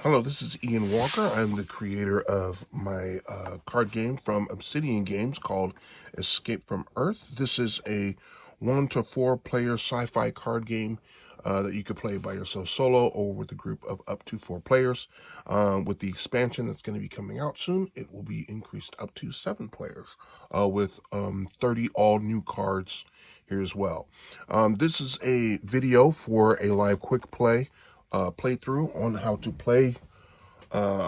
Hello, this is Ian Walker. I'm the creator of my card game from Obsidian Games called Escape from Earth. This is a 1 to 4 player sci-fi card game that you could play by yourself solo or with a group of up to 4 players. With the expansion that's going to be coming out soon, it will be increased up to 7 players with 30 all new cards here as well. This is a video for a live quick play playthrough on how to play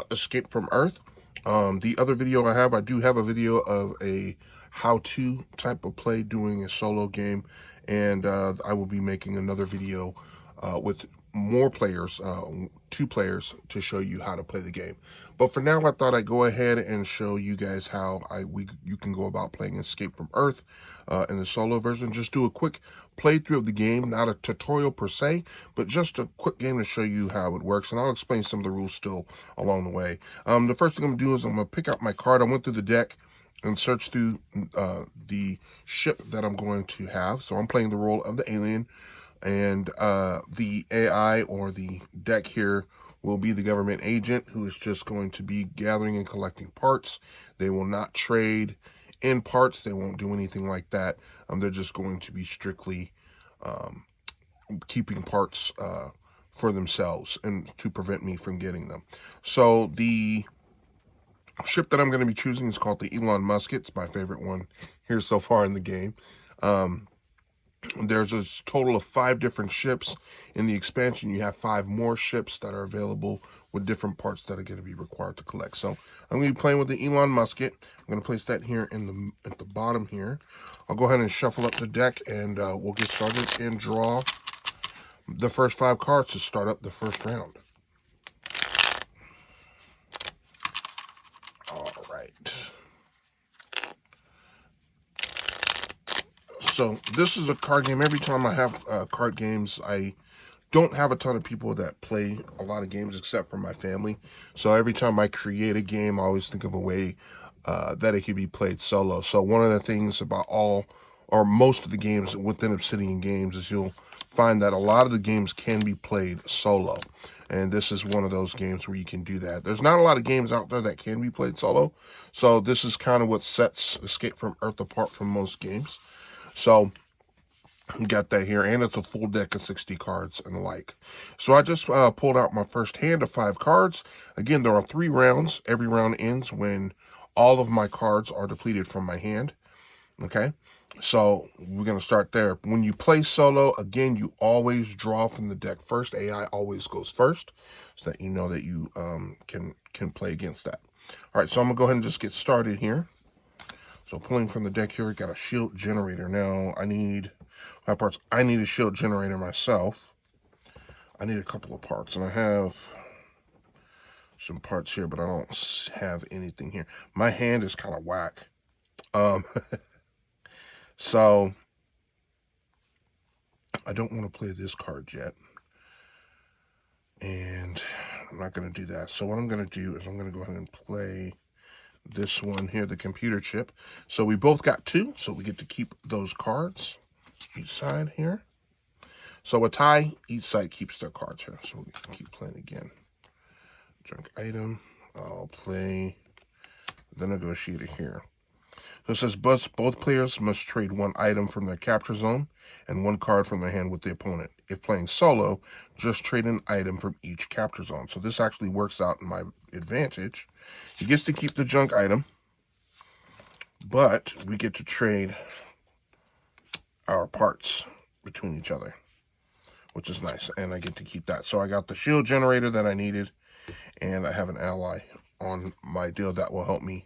Escape from Earth. The other video I do have a video of a how-to type of play doing a solo game, and I will be making another video with more players, 2 players, to show you how to play the game. But for now, I thought I'd go ahead and show you guys how you can go about playing Escape from Earth in the solo version. Just do a quick playthrough of the game, not a tutorial per se, but just a quick game to show you how it works, and I'll explain some of the rules still along the way. The first thing I'm going to do is I'm going to pick out my card. I went through the deck and search through the ship that I'm going to have. So I'm playing the role of the alien, and the AI or the deck here will be the government agent who is just going to be gathering and collecting parts. They will not trade in parts. They won't do anything like that. They're just going to be strictly keeping parts for themselves and to prevent me from getting them. So the ship that I'm going to be choosing is called the Elon Musk. It's my favorite one here so far in the game. There's a total of 5 different ships. In the expansion, you have 5 more ships that are available with different parts that are going to be required to collect. So I'm going to be playing with the Elon Musket. I'm going to place that here at the bottom here. I'll go ahead and shuffle up the deck, and we'll get started and draw the first 5 cards to start up the first round. All right. So this is a card game. Every time I have card games, I don't have a ton of people that play a lot of games except for my family. So every time I create a game, I always think of a way that it can be played solo. So one of the things about all or most of the games within Obsidian Games is you'll find that a lot of the games can be played solo. And this is one of those games where you can do that. There's not a lot of games out there that can be played solo. So this is kind of what sets Escape from Earth apart from most games. So got that here, and it's a full deck of 60 cards and the like. So I just pulled out my first hand of 5 cards. Again, there are 3 rounds. Every round ends when all of my cards are depleted from my hand. Okay, so we're going to start there. When you play solo, again, you always draw from the deck first. AI always goes first, so that you know that you can play against that. All right, so I'm going to go ahead and just get started here. So pulling from the deck here, we got a shield generator. Now I need a shield generator myself. I need a couple of parts, and I have some parts here, but I don't have anything here. My hand is kind of whack. So I don't want to play this card yet, and I'm not going to do that. So what I'm going to do is I'm going to go ahead and play this one here, the computer chip. So we both got 2, so we get to keep those cards each side here. So a tie, each side keeps their cards here. So we can keep playing again. Junk item. I'll play the negotiator here. So it says both players must trade 1 item from their capture zone and 1 card from their hand with the opponent. If playing solo, just trade an item from each capture zone. So this actually works out in my advantage. He gets to keep the junk item, but we get to trade our parts between each other, which is nice, and I get to keep that. So I got the shield generator that I needed, and I have an ally on my deal that will help me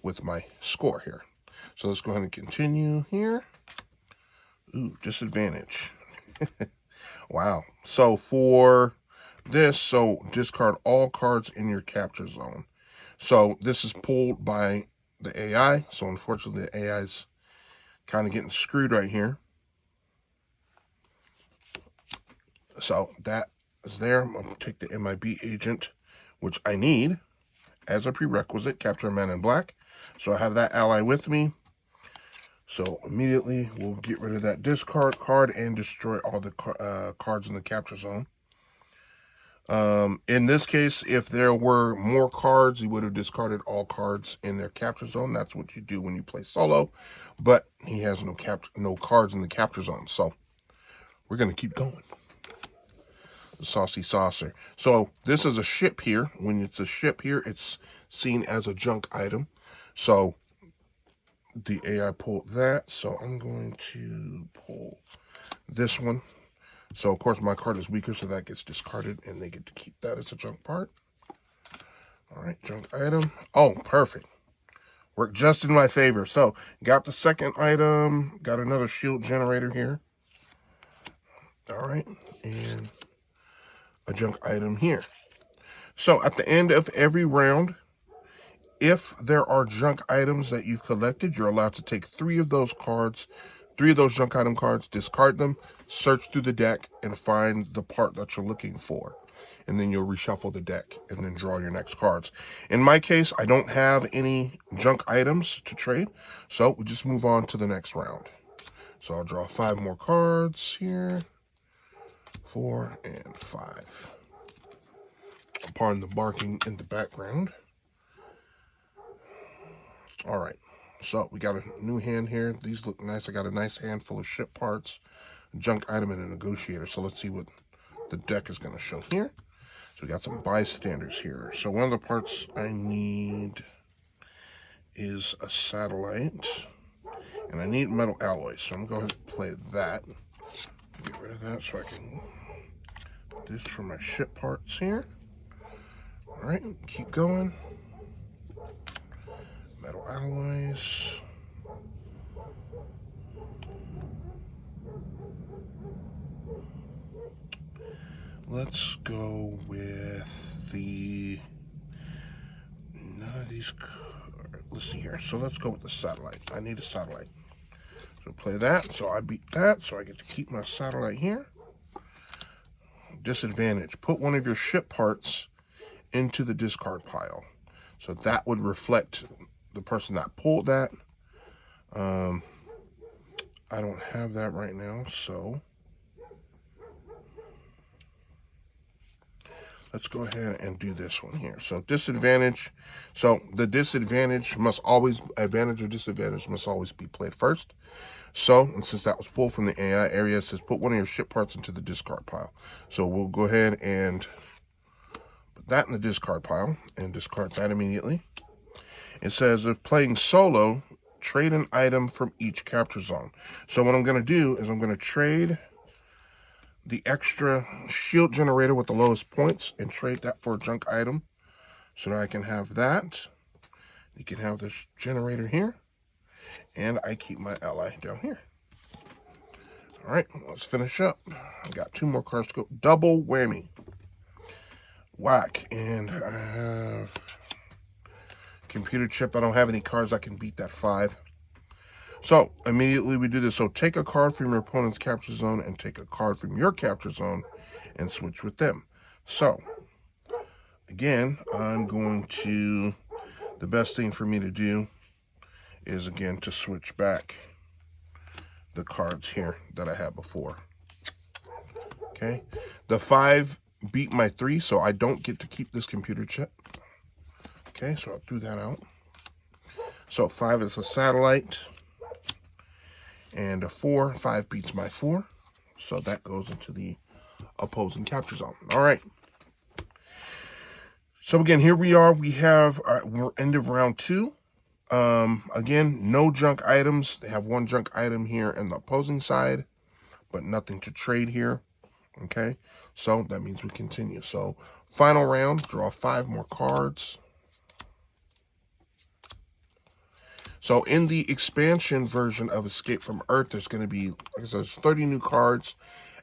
with my score here. So let's go ahead and continue here. Ooh, disadvantage. Wow. So for this, so discard all cards in your capture zone. So this is pulled by the AI. So unfortunately, the AI is kind of getting screwed right here. So that is there. I'm going to take the MIB agent, which I need as a prerequisite, capture a man in black. So I have that ally with me. So immediately we'll get rid of that discard card and destroy all the cards in the capture zone. In this case, if there were more cards, he would have discarded all cards in their capture zone. That's what you do when you play solo, but he has no cards in the capture zone. So we're gonna keep going. The Saucy Saucer. So this is a ship here. When it's a ship here, it's seen as a junk item. So the AI pulled that. So I'm going to pull this one. So, of course, my card is weaker, so that gets discarded, and they get to keep that as a junk part. All right, junk item. Oh, perfect. Worked just in my favor. So, got the second item. Got another shield generator here. All right, and a junk item here. So, at the end of every round, if there are junk items that you've collected, you're allowed to take 3 of those cards, 3 of those junk item cards, discard them, search through the deck, and find the part that you're looking for. And then you'll reshuffle the deck and then draw your next cards. In my case, I don't have any junk items to trade, so we just move on to the next round. So I'll draw 5 more cards here. 4 and 5. Pardon the barking in the background. All right, so we got a new hand here. These look nice. I got a nice handful of ship parts, a junk item, and a negotiator. So let's see what the deck is going to show here. So we got some bystanders here. So one of the parts I need is a satellite, and I need metal alloys. So I'm going to go ahead and play that. Get rid of that so I can put this for my ship parts here. All right, keep going. Metal alloys. Let's go with none of these. Let's see here. So let's go with the satellite. I need a satellite. So play that. So I beat that. So I get to keep my satellite here. Disadvantage. Put one of your ship parts into the discard pile. So that would reflect the person that pulled that. I don't have that right now, so let's go ahead and do this one here. So disadvantage. So the disadvantage advantage or disadvantage must always be played first. So, and since that was pulled from the AI area, it says put one of your ship parts into the discard pile. So we'll go ahead and put that in the discard pile and discard that immediately. It says if playing solo, trade an item from each capture zone. So what I'm going to do is I'm going to trade the extra shield generator with the lowest points and trade that for a junk item. So now I can have that. You can have this generator here. And I keep my ally down here. All right, let's finish up. I got 2 more cards to go. Double whammy. Whack. And I have computer chip. I don't have any cards. I can beat that 5. So immediately we do this. So take a card from your opponent's capture zone and take a card from your capture zone and switch with them. So again, the best thing for me to do is again to switch back the cards here that I had before. Okay, the 5 beat my 3, so I don't get to keep this computer chip. Okay, so I'll do that out. So 5 is a satellite, and a 4. 5 beats my 4, so that goes into the opposing capture zone. All right. So again, here we are. We're end of round 2. Again, no junk items. They have 1 junk item here in the opposing side, but nothing to trade here. Okay, so that means we continue. So final round, draw 5 more cards. So in the expansion version of Escape from Earth, there's going to be, like I said, there's 30 new cards.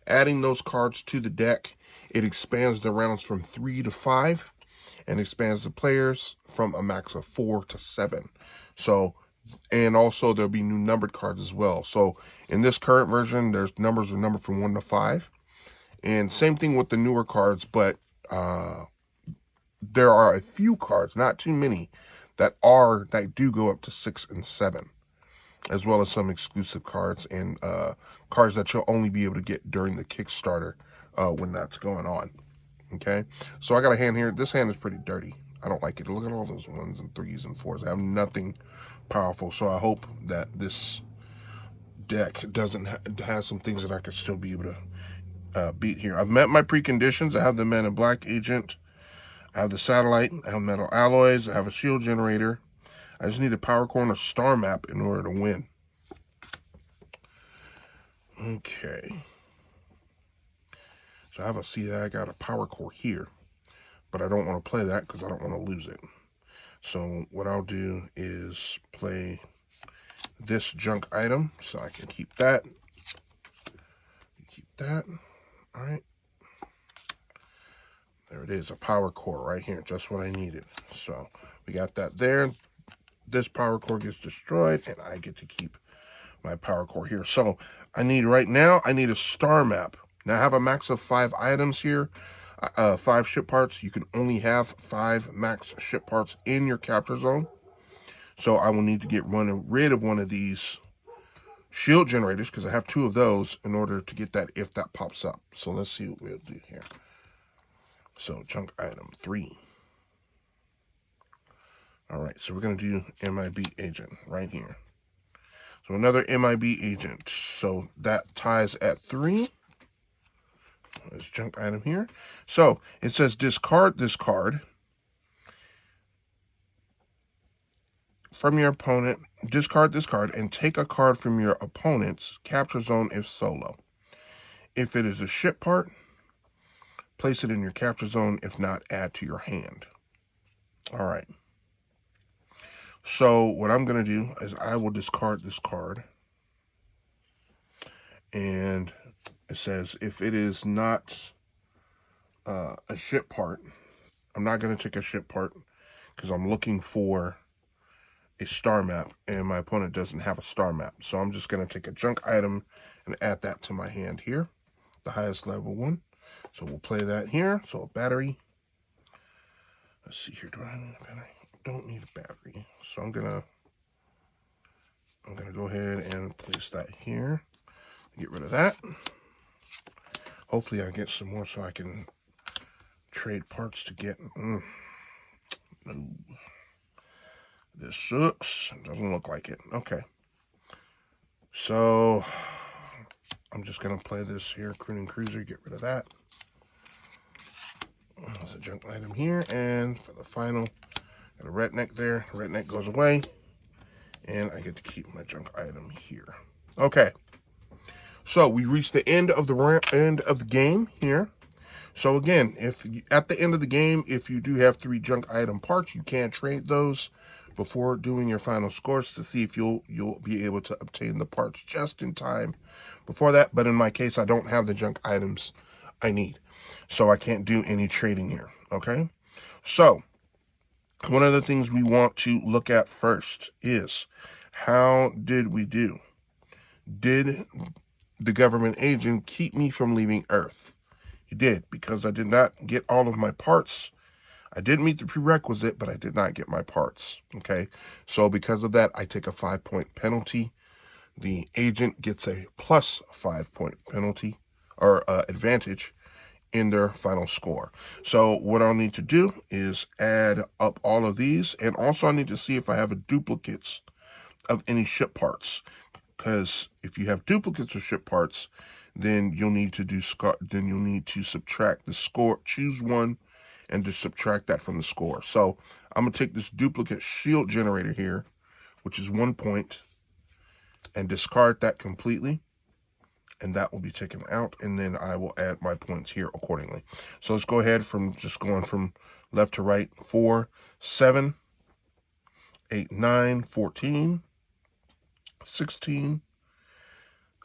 Adding those cards to the deck, it expands the rounds from 3 to 5. And expands the players from a max of 4 to 7. So, and also there'll be new numbered cards as well. So in this current version, there's numbers are numbered from 1 to 5. And same thing with the newer cards, but there are a few cards, not too many, that do go up to 6 and 7, as well as some exclusive cards and cards that you'll only be able to get during the Kickstarter when that's going on. Okay, so I got a hand here. This hand is pretty dirty. I don't like it. Look at all those 1s and 3s and 4s. I have nothing powerful, so I hope that this deck doesn't have some things that I could still be able to beat here. I've met my preconditions. I have the Men in Black agent. I have the satellite. I have metal alloys. I have a shield generator. I just need a power core and a star map in order to win. Okay. So I got a power core here, but I don't want to play that because I don't want to lose it. So what I'll do is play this junk item so I can keep that. Keep that. All right. There it is, a power core right here, just what I needed. So we got that there. This power core gets destroyed, and I get to keep my power core here. So right now, I need a star map. Now I have a max of 5 items here, 5 ship parts. You can only have 5 max ship parts in your capture zone. So I will need to get rid of one of these shield generators, because I have 2 of those, in order to get that if that pops up. So let's see what we'll do here. So junk item 3. All right, so we're going to do MIB agent right here. So another MIB agent. So that ties at 3. This junk item here. So it says discard this card from your opponent. Discard this card and take a card from your opponent's capture zone if solo. If it is a ship part, place it in your capture zone. If not, add to your hand. All right. So what I'm going to do is I will discard this card. And it says if it is not a ship part, I'm not going to take a ship part because I'm looking for a star map, and my opponent doesn't have a star map. So I'm just going to take a junk item and add that to my hand here, the highest level one. So we'll play that here. So a battery. Let's see here. Do I need a battery? I don't need a battery. So I'm gonna go ahead and place that here. Get rid of that. Hopefully I get some more so I can trade parts to get. No. This sucks. Doesn't look like it. Okay. So I'm just gonna play this here. Crooning Cruiser. Get rid of that. There's a junk item here, and for the final, got a redneck there. Redneck goes away, and I get to keep my junk item here. Okay. So we reached the end of the game here. So again, at the end of the game, if you do have 3 junk item parts, you can trade those before doing your final scores to see if you'll be able to obtain the parts just in time before that. But in my case, I don't have the junk items I need, so I can't do any trading here. Okay, so one of the things we want to look at first is how did we do? Did the government agent keep me from leaving Earth? He did, because I did not get all of my parts. I did meet the prerequisite, but I did not get my parts. Okay, so because of that, I take a 5-point penalty. The agent gets a plus 5-point penalty or advantage in their final score. So what I'll need to do is add up all of these, and also I need to see if I have duplicates of any ship parts. Because if you have duplicates of ship parts, then you'll need to subtract the score. Choose one and just subtract that from the score. So I'm gonna take this duplicate shield generator here, which is 1 point, and discard that completely, and that will be taken out, and then I will add my points here accordingly. So let's go ahead from just going from left to right. 4, 7, 8, 9, 14, 16,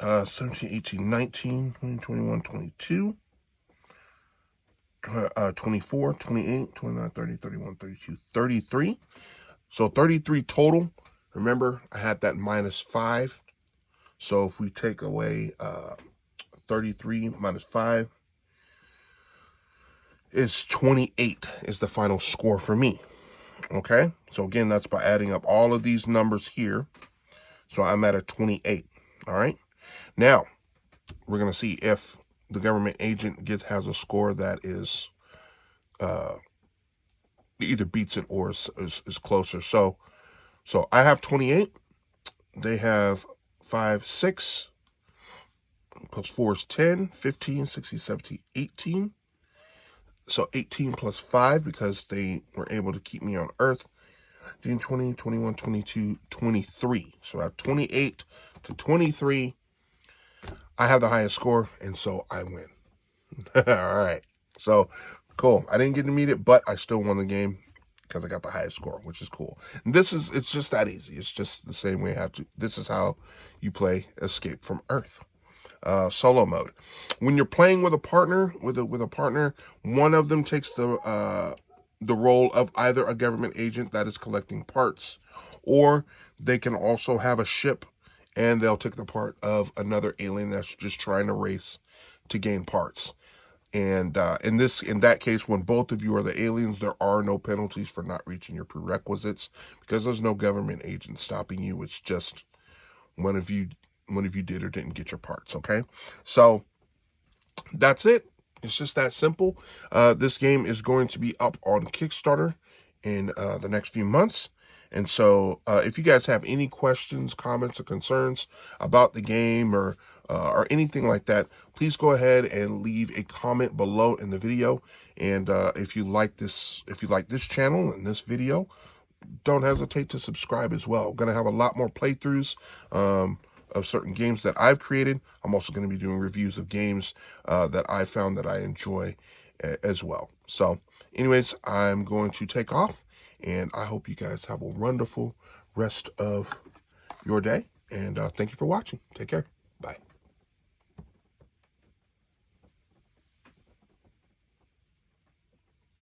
17, 18, 19, 20, 21, 22, 24, 28, 29, 30, 31, 32, 33. So 33 total. Remember, I had that minus 5. So if we take away 33 minus 5, is 28 is the final score for me. Okay, so again, that's by adding up all of these numbers here. So I'm at a 28. All right, now we're going to see if the government agent has a score that is either beats it or is closer. So I have 28. They have 5, 6, plus 4 is 10, 15, 16, 17, 18. So 18 plus 5 because they were able to keep me on Earth. 19, 20, 21, 22, 23. So I have 28 to 23. I have the highest score, and so I win. All right. So cool. I didn't get to meet it, but I still won the game because I got the highest score, which is cool. And it's just that easy. It's just the same way this is how you play Escape from Earth. Solo mode. When you're playing with a partner, one of them takes the role of either a government agent that is collecting parts, or they can also have a ship and they'll take the part of another alien that's just trying to race to gain parts. And in that case, when both of you are the aliens, there are no penalties for not reaching your prerequisites because there's no government agent stopping you. It's just one of you did or didn't get your parts. Okay, so that's it. It's just that simple. This game is going to be up on Kickstarter in the next few months. And so if you guys have any questions, comments, or concerns about the game or anything like that, please go ahead and leave a comment below in the video. And if you like this channel and this video, don't hesitate to subscribe as well. I'm going to have a lot more playthroughs of certain games that I've created. I'm also going to be doing reviews of games that I found that I enjoy as well. So anyways, I'm going to take off, and I hope you guys have a wonderful rest of your day. And thank you for watching. Take care.